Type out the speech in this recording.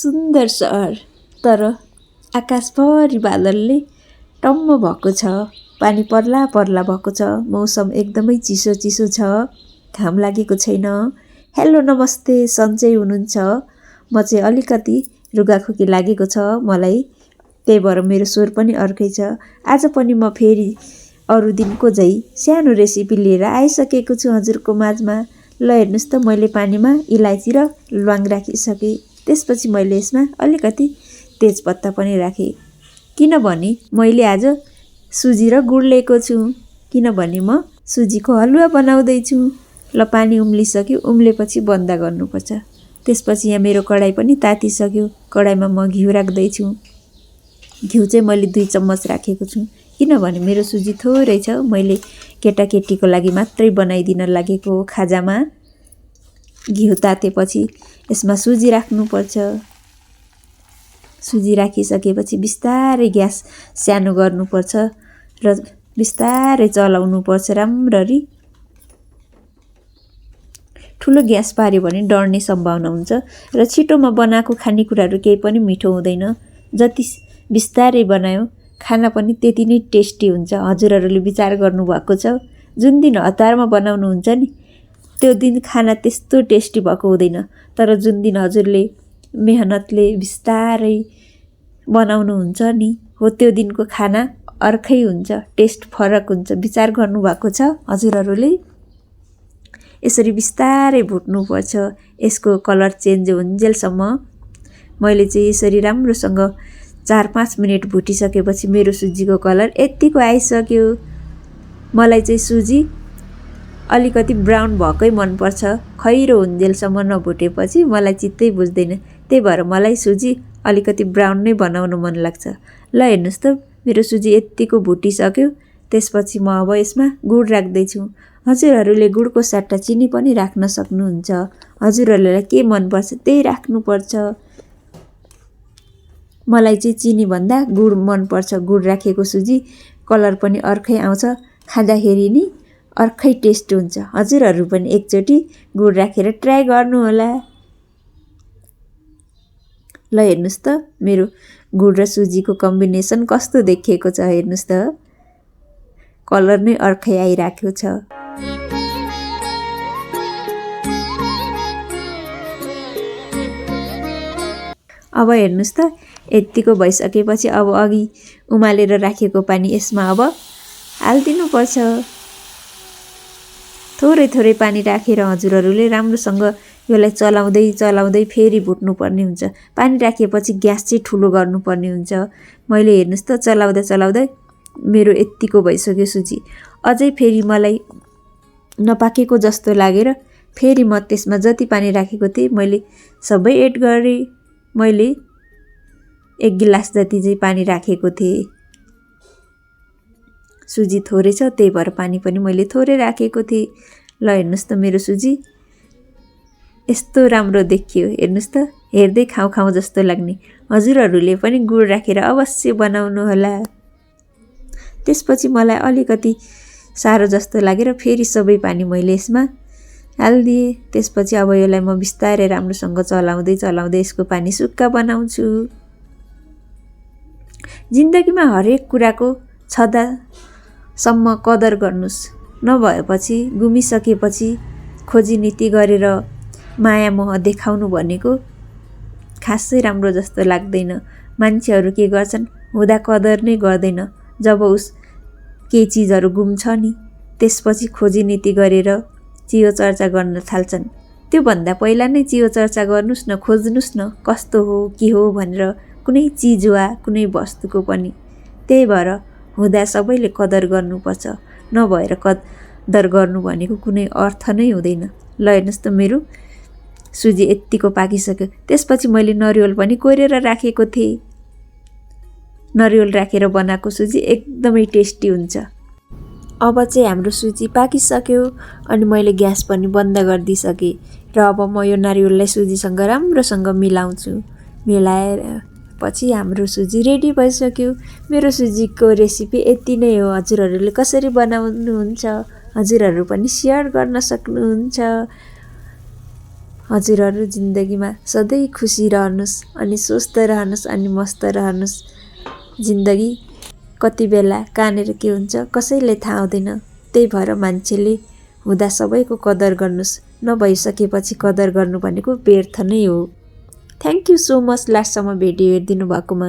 सुन्दर सहर, तर आकाशभरि बादलले टम्म भएको छ। पानी पर्ला पर्ला भएको छ। मौसम एकदमै चिसो चिसो छ। घाम लागेको छैन। हेलो नमस्ते, सन्चै हुनुहुन्छ? म चाहिँ अलिकति रुगाखोकी लागेको छ मलाई, त्यही भएर मेरो स्वर पनि अर्कै छ। आज पनि म फेरि अरू दिनको झै सानो रेसिपी लिएर आइसकेको छु हजुरको माझमा। ल हेर्नुहोस् त, मैले पानीमा इलायची र ल्वाङ राखिसकेँ। त्यसपछि मैले यसमा अलिकति तेजपत्ता पनि राखेँ, किनभने मैले आज सुजी र गुड लिएको छु, किनभने म सुजीको हलुवा बनाउँदैछु। ल पानी उम्लिसक्यो, उम्लेपछि बन्द गर्नुपर्छ। त्यसपछि यहाँ मेरो कडाई पनि तातिसक्यो। कडाईमा म घिउ राख्दैछु। घिउ चाहिँ मैले 2 चम्मच राखेको छु, किनभने मेरो सुजी थोरै छ। मैले केटाकेटीको लागि मात्रै बनाइदिन लागेको खाजामा। घिउ तातेपछि यसमा सुजी राख्नुपर्छ। सुजी राखिसकेपछि बिस्तारै ग्यास सानो गर्नुपर्छ र बिस्तारै चलाउनुपर्छ राम्ररी। ठुलो ग्यास पार्यो भने डढ्ने सम्भावना हुन्छ र छिटोमा बनाएको खानेकुराहरू केही पनि मिठो हुँदैन। जति बिस्तारै बनायो खाना पनि त्यति नै टेस्टी हुन्छ। हजुरहरूले विचार गर्नुभएको छ, जुन दिन हतारमा बनाउनुहुन्छ नि, त्यो दिन खाना त्यस्तो टेस्टी भएको हुँदैन। तर जुन दिन हजुरले मेहनतले बिस्तारै बनाउनुहुन्छ नि, हो त्यो दिनको खाना अर्कै हुन्छ, टेस्ट फरक हुन्छ। विचार गर्नुभएको छ हजुरहरूले? यसरी बिस्तारै भुट्नुपर्छ। यसको कलर चेन्ज हुन्जेलसम्म मैले चाहिँ यसरी राम्रोसँग 4-5 मिनट भुटिसकेपछि मेरो सुजीको कलर यत्तिको आइसक्यो। मलाई चाहिँ सुजी अलिकति ब्राउन भएकै मनपर्छ। खैरो हुन्जेलसम्म नभुटेपछि मलाई चित्तै बुझ्दैन। त्यही भएर मलाई सुजी अलिकति ब्राउन नै बनाउनु मन लाग्छ। ल हेर्नुहोस् त, मेरो सुजी यत्तिको भुटिसक्यो। त्यसपछि म अब यसमा गुड राख्दैछु। हजुरहरूले गुडको सट्टा चिनी पनि राख्न सक्नुहुन्छ। हजुरहरूलाई के मनपर्छ त्यही राख्नुपर्छ। मलाई चाहिँ चिनीभन्दा गुड मनपर्छ। गुड राखेको सुजी कलर पनि अर्कै आउँछ, खाँदाखेरि नि अर्कै टेस्ट हुन्छ। हजुरहरू पनि एकचोटि गुड राखेर ट्राई गर्नुहोला। ल हेर्नुहोस् त, मेरो गुड र सुजीको कम्बिनेसन कस्तो देखिएको छ हेर्नुहोस् त। कलर नै अर्कै आइरहेको छ। अब हेर्नुहोस् त, यत्तिको भइसकेपछि अब अघि उमालेर राखेको पानी यसमा अब हालिदिनुपर्छ। थोरै थोरै पानी राखेर हजुरहरूले राम्रोसँग यसलाई चलाउँदै चलाउँदै फेरि भुट्नुपर्ने हुन्छ। पानी राखेपछि ग्यास चाहिँ ठुलो गर्नुपर्ने हुन्छ। मैले हेर्नुहोस् त, चलाउँदै चलाउँदै मेरो यत्तिको भइसक्यो सुजी। अझै फेरि मलाई नपाकेको जस्तो लागेर फेरि म त्यसमा जति पानी राखेको थिएँ मैले सबै एड गरेँ। मैले 1 गिलास जति चाहिँ पानी राखेको थिएँ। सुजी थोरै छ, त्यही भएर पानी पनि मैले थोरै राखेको थिएँ। ल हेर्नुहोस् त, मेरो सुजी यस्तो राम्रो देखियो। हेर्नुहोस् त, हेर्दै खाउँ खाउँ जस्तो लाग्ने। हजुरहरूले पनि गुड राखेर अवश्य बनाउनु होला। त्यसपछि मलाई अलिकति साह्रो जस्तो लागेर फेरि सबै पानी मैले यसमा हालिदिएँ। त्यसपछि अब यसलाई म बिस्तारै राम्रोसँग चलाउँदै चलाउँदै यसको पानी सुक्खा बनाउँछु। जिन्दगीमा हरेक कुराको छँदासम्म कदर गर्नुहोस्। नभएपछि गुमिसकेपछि खोजीनीति गरेर माया मोह देखाउनु भनेको खासै राम्रो जस्तो लाग्दैन। मान्छेहरू के गर्छन्, हुँदा कदर नै गर्दैन। जब केही चिजहरू गुम्छ नि, त्यसपछि खोजीनीति गरेर चियो चर्चा गर्न थाल्छन्। त्योभन्दा पहिला नै चियो चर्चा गर्नुहोस् न, खोज्नुहोस् न कस्तो हो के हो भनेर, कुनै चिज वा कुनै वस्तुको पनि। त्यही भएर हुँदा सबैले कदर गर्नुपर्छ। नभएर कदर गर्नु भनेको कुनै अर्थ नै हुँदैन। ल हेर्नुहोस् त, मेरो सुजी यत्तिको पाकिसक्यो। त्यसपछि मैले नरिवल पनि कोरेर राखेको थिएँ। नरिवल राखेर बनाएको सुजी एकदमै टेस्टी हुन्छ। अब चाहिँ हाम्रो सुजी पाकिसक्यो अनि मैले ग्यास पनि बन्द गरिदिइसकेँ र अब म यो नरिवललाई सुजीसँग राम्रोसँग मिलाउँछु। मिलाएर पछि हाम्रो सुजी रेडी भइसक्यो। मेरो सुजीको रेसिपी यति नै हो। हजुरहरूले कसरी बनाउनुहुन्छ हजुरहरू पनि सेयर गर्न सक्नुहुन्छ। हजुरहरू जिन्दगीमा सधैँ खुसी रहनुहोस् अनि स्वस्थ रहनुहोस् अनि मस्त रहनुहोस्। जिन्दगी कति बेला कहाँनिर के हुन्छ कसैले थाहा हुँदैन। त्यही भएर मान्छेले हुँदा सबैको कदर गर्नुहोस्, नभइसकेपछि कदर गर्नु भनेको व्यर्थ नै हो। थ्याङ्क यू सो मच लास्टसम्म भिडियो हेरिदिनु भएकोमा।